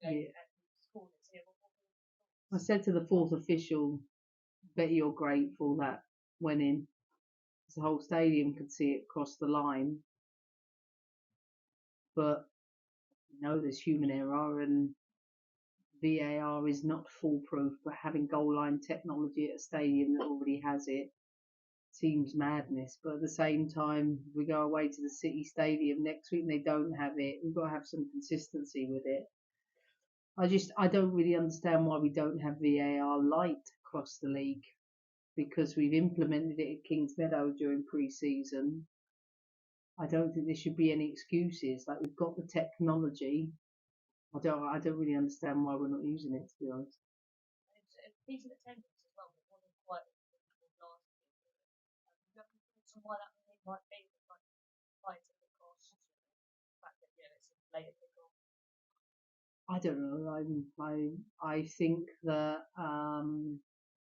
Yeah. I said to the fourth official, bet you're grateful that went in. 'Cause the whole stadium could see it cross the line. But there's human error and VAR is not foolproof. But having goal line technology at a stadium that already has it seems madness. But at the same time, if we go away to the City Stadium next week and they don't have it, we've got to have some consistency with it. I don't really understand why we don't have VAR light across the league, because we've implemented it at Kings Meadow during pre-season. I don't think there should be any excuses. Like, we've got the technology. I don't really understand why we're not using it, to be honest. I don't know. I think that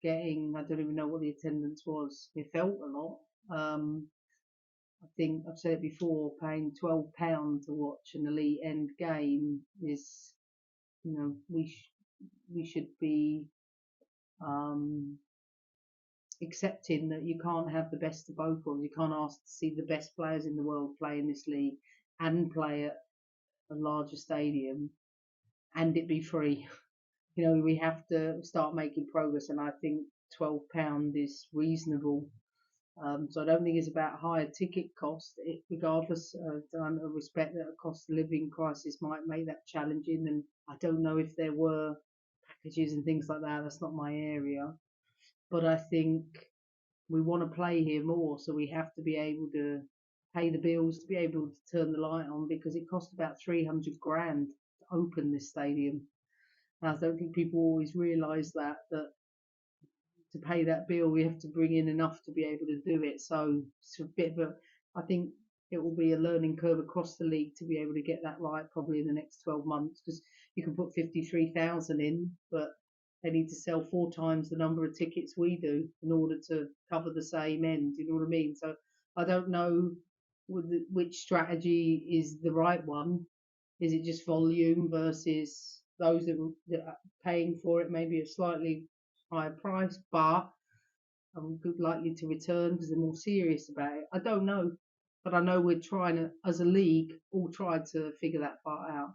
getting, I don't even know what the attendance was. It felt a lot. I think I've said it before. Paying £12 to watch an elite end game is, we should be accepting that you can't have the best of both worlds. You can't ask to see the best players in the world play in this league and play at a larger stadium and it be free. We have to start making progress, and I think £12 is reasonable. So I don't think it's about higher ticket cost, regardless. I respect that a cost of living crisis might make that challenging, and I don't know if there were packages and things like that. That's not my area. But I think we want to play here more, so we have to be able to pay the bills, to be able to turn the light on, because it cost about 300 grand to open this stadium. And I don't think people always realise that to pay that bill, we have to bring in enough to be able to do it. So it's a bit of I think it will be a learning curve across the league to be able to get that right probably in the next 12 months, because you can put 53,000 in, but they need to sell 4 times the number of tickets we do in order to cover the same end. You know what I mean? So I don't know which strategy is the right one. Is it just volume versus those that are paying for it, maybe a slightly higher price, but I'm likely to return because they're more serious about it? I don't know, but I know we're trying to, as a league, all try to figure that part out.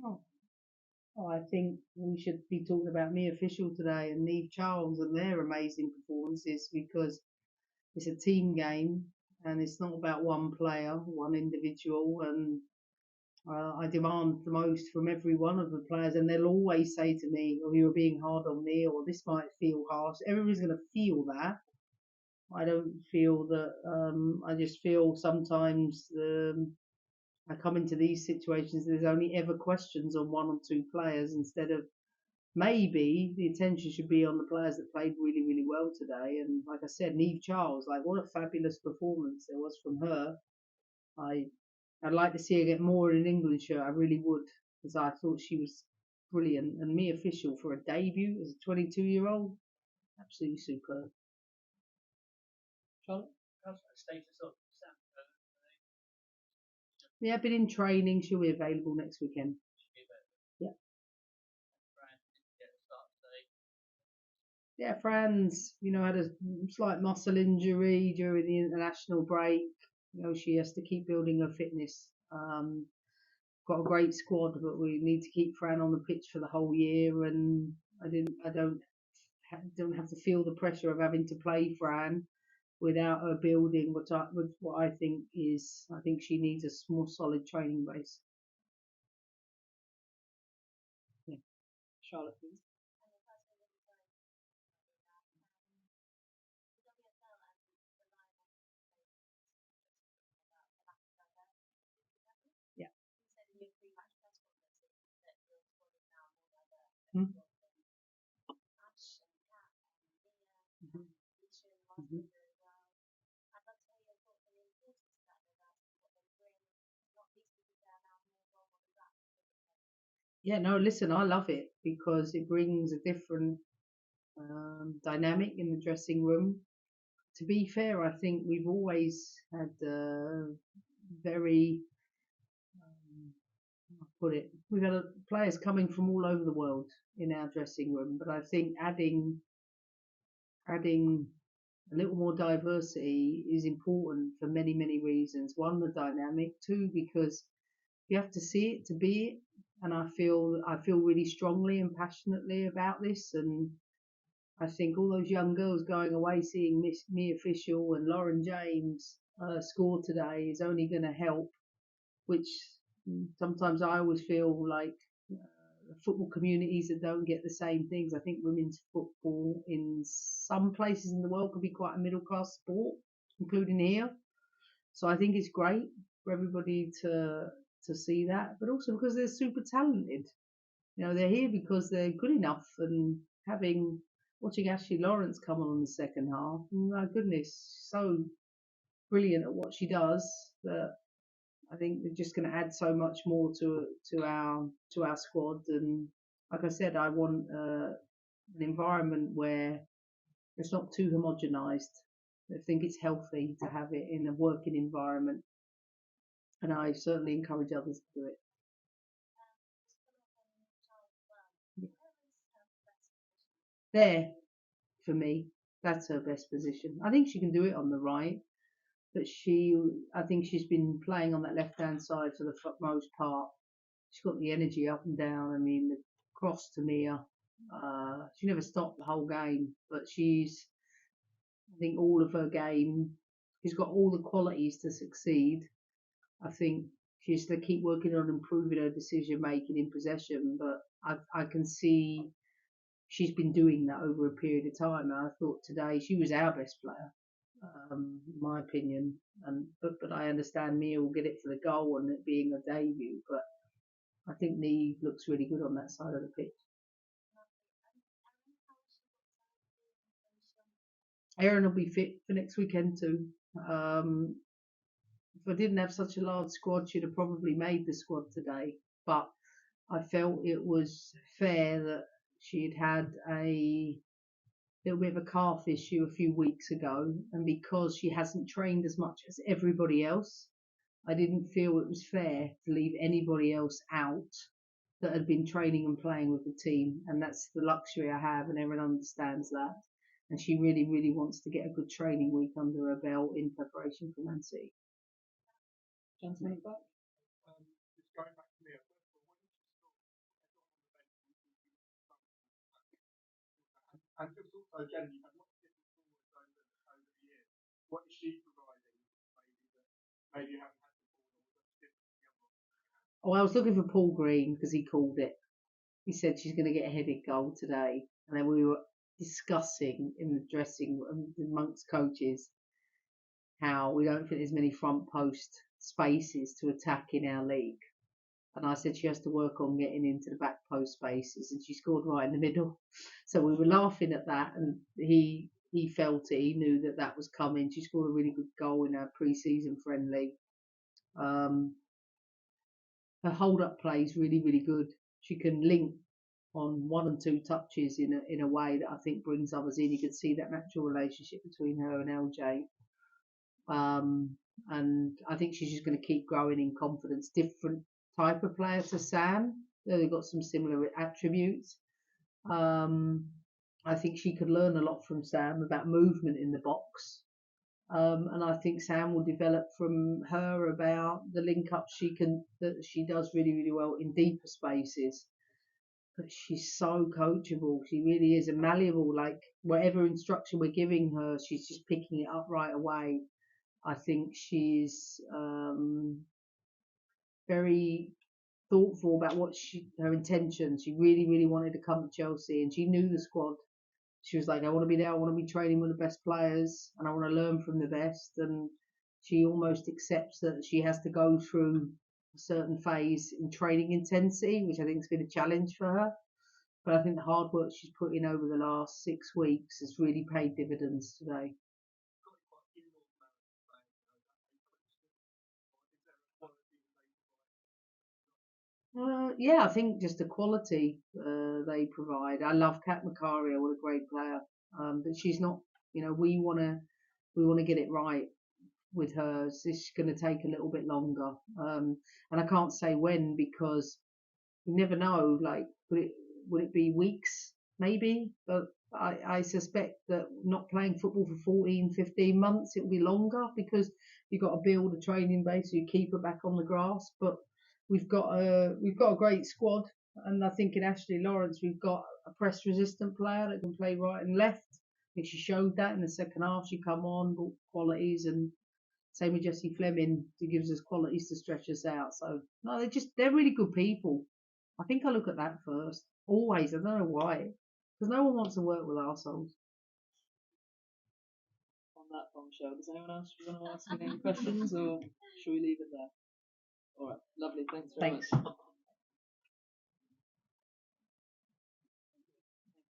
Oh. Oh, I think we should be talking about me official today and Neve Charles and their amazing performances, because it's a team game and it's not about one player, one individual. And I demand the most from every one of the players, and they'll always say to me, "Oh, you're being hard on me," or "This might feel harsh." Everybody's going to feel that. I don't feel that. I just feel sometimes I come into these situations. There's only ever questions on 1 or 2 players, instead of maybe the attention should be on the players that played really, really well today. And like I said, Neve Charles, like, what a fabulous performance there was from her. I'd like to see her get more in an England shirt. I really would, because I thought she was brilliant. And me official for a debut as a 22-year-old, absolutely superb. Charlotte? Yeah, been in training. She'll be available next weekend. Yeah. Yeah, Fran's, had a slight muscle injury during the international break. She has to keep building her fitness. Got a great squad, but we need to keep Fran on the pitch for the whole year. And I don't have to feel the pressure of having to play Fran without her building what I think is. I think she needs a more solid training base. Yeah. Charlotte, please. Yeah. Hmm? Mhm. Mhm. Yeah, no, listen, I love it because it brings a different dynamic in the dressing room. To be fair, I think we've always had very, I'll put it, we've had players coming from all over the world in our dressing room, but I think adding a little more diversity is important for many, many reasons. One, the dynamic. Two, because you have to see it to be it. And I feel really strongly and passionately about this. And I think all those young girls going away seeing Miss Mia Official and Lauren James score today is only going to help. Which sometimes I always feel like football communities that don't get the same things. I think women's football in some places in the world could be quite a middle class sport, including here. So I think it's great for everybody to see that, but also because they're super talented. You know, they're here because they're good enough, and having watching Ashley Lawrence come on in the second half, my goodness, so brilliant at what she does that I think they're just going to add so much more to our squad. And like I said, I want an environment where it's not too homogenized. I think it's healthy to have it in a working environment, and I certainly encourage others to do it. There, for me, that's her best position. I think she can do it on the right, but I think she's been playing on that left hand side for the most part. She's got the energy up and down. I mean, the cross to Mia, she never stopped the whole game, but I think all of her game, she's got all the qualities to succeed. I think she's to keep working on improving her decision making in possession, but I can see she's been doing that over a period of time. And I thought today she was our best player, in my opinion. And but I understand Mia will get it for the goal and it being a debut, but I think Neve looks really good on that side of the pitch. Aaron will be fit for next weekend too. Um, if I didn't have such a large squad, she'd have probably made the squad today. But I felt it was fair that she'd had a little bit of a calf issue a few weeks ago, and because she hasn't trained as much as everybody else, I didn't feel it was fair to leave anybody else out that had been training and playing with the team, and that's the luxury I have, and everyone understands that. And she really, really wants to get a good training week under her belt in preparation for Man City. Johnson, back? Oh, I was looking for Paul Green because he called it. He said she's going to get a headed goal today, and then we were discussing in the dressing room amongst coaches how we don't think there's many front post spaces to attack in our league. And I said she has to work on getting into the back post spaces, and she scored right in the middle. So we were laughing at that, and he felt it. He knew that that was coming. She scored a really good goal in her pre-season friendly. Um, Her hold up play is really, really good. She can link on one and two touches in a way that I think brings others in. You can see that natural relationship between her and LJ. And I think she's just going to keep growing in confidence. Different type of player to Sam. They've got some similar attributes. Um, I think she could learn a lot from Sam about movement in the box. And I think Sam will develop from her about the link up that she does really, really well in deeper spaces. But she's so coachable. She really is, and malleable. Like whatever instruction we're giving her, she's just picking it up right away. I think she's very thoughtful about her intentions. She really, really wanted to come to Chelsea, and she knew the squad. She was like, I want to be there. I want to be training with the best players, and I want to learn from the best. And she almost accepts that she has to go through a certain phase in training intensity, which I think has been a challenge for her. But I think the hard work she's put in over the last 6 weeks has really paid dividends today. Yeah, I think just the quality they provide. I love Kat Macario, what a great player. But she's not. We want to get it right with her. So it's going to take a little bit longer, and I can't say when because you never know. Like, would it be weeks? Maybe, but I suspect that not playing football for 14, 15 months, it'll be longer because you've got to build a training base so you keep her back on the grass. But we've got a great squad, and I think in Ashley Lawrence we've got a press resistant player that can play right and left. I think she showed that in the second half. She come on, brought qualities, and same with Jessie Fleming, who gives us qualities to stretch us out. So no, they're really good people. I think I look at that first. Always. I don't know why. Because no one wants to work with arseholes. On that bombshell, does anyone else want to ask any questions, or should we leave it there? All right, lovely. Thanks very Thanks. much.